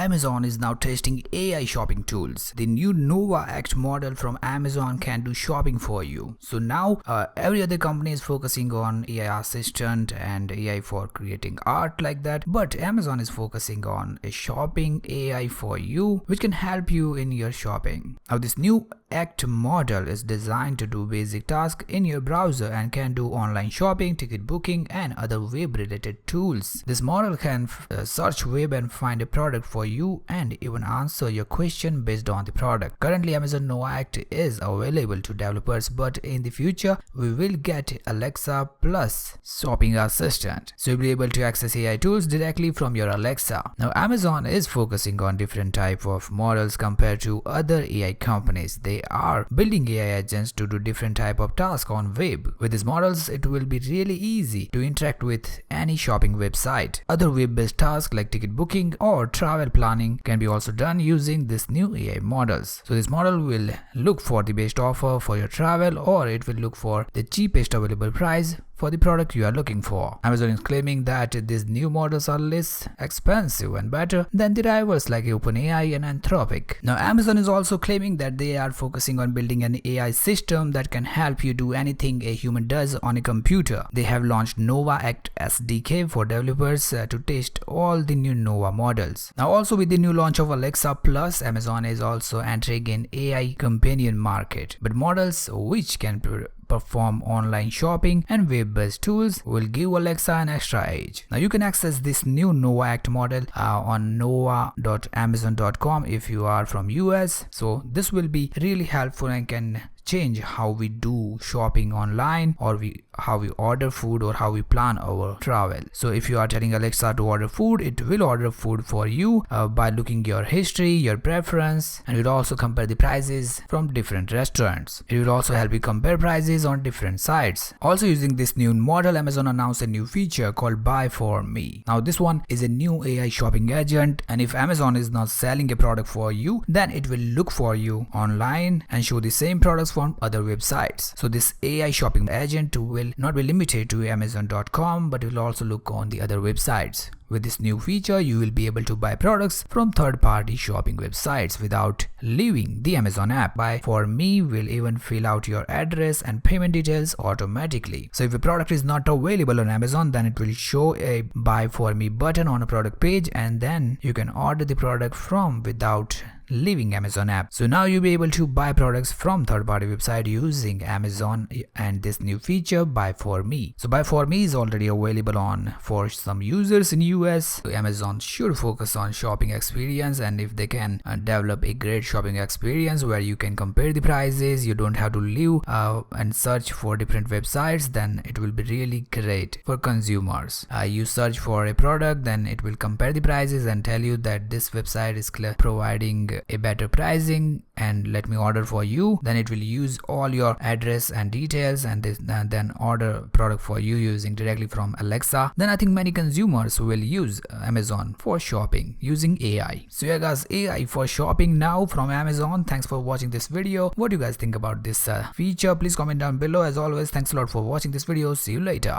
Amazon is now testing AI shopping tools. The new Nova Act model from Amazon can do shopping for you. So now every other company is focusing on AI assistant and AI for creating art like that. But Amazon is focusing on a shopping AI for you, which can help you in your shopping. Now this new Act model is designed to do basic tasks in your browser and can do online shopping, ticket booking, and other web-related tools. This model can search web and find a product for you and even answer your question based on the product. Currently, Amazon Nova Act is available to developers, but in the future, we will get Alexa plus shopping assistant. So you'll be able to access AI tools directly from your Alexa. Now, Amazon is focusing on different type of models compared to other AI companies. They are building AI agents to do different type of tasks on web. With these models, it will be really easy to interact with any shopping website. Other web-based tasks like ticket booking or travel planning can be also done using this new AI models. So this model will look for the best offer for your travel, or it will look for the cheapest available price for the product you are looking for. Amazon is claiming that these new models are less expensive and better than the rivals like OpenAI and Anthropic. Now Amazon is also claiming that they are focusing on building an AI system that can help you do anything a human does on a computer. They have launched Nova Act SDK for developers to test all the new Nova models. Now also with the new launch of Alexa Plus, Amazon is also entering an AI companion market, but models which can perform online shopping and web-based tools will give Alexa an extra edge. Now you can access this new Nova Act model on nova.amazon.com if you are from US. So this will be really helpful and can change how we do shopping online, or how we order food, or how we plan our travel. So if you are telling Alexa to order food, it will order food for you by looking your history, your preference, and it will also compare the prices from different restaurants. It will also help you compare prices on different sites. Also using this new model, Amazon announced a new feature called Buy For Me. Now this one is a new AI shopping agent, and if Amazon is not selling a product for you, then it will look for you online and show the same products from other websites. So this AI shopping agent will not be limited to Amazon.com, but will also look on the other websites. With this new feature, you will be able to buy products from third-party shopping websites without leaving the Amazon app. Buy For Me will even fill out your address and payment details automatically. So if a product is not available on Amazon, then it will show a Buy For Me button on a product page, and then you can order the product from without leaving Amazon app. So now you'll be able to buy products from third-party website using Amazon and this new feature Buy For Me. So Buy For Me is already available for some users in US. Amazon should focus on shopping experience, and if they can develop a great shopping experience where you can compare the prices, you don't have to leave and search for different websites, then it will be really great for consumers. You search for a product, then it will compare the prices and tell you that this website is providing a better pricing and let me order for you. Then it will use all your address and details and then order product for you using directly from Alexa. Then I think many consumers will use Amazon for shopping using AI. So yeah guys, AI for shopping now from Amazon. Thanks for watching this video. What do you guys think about this feature? Please comment down below. As always, thanks a lot for watching this video. See you later.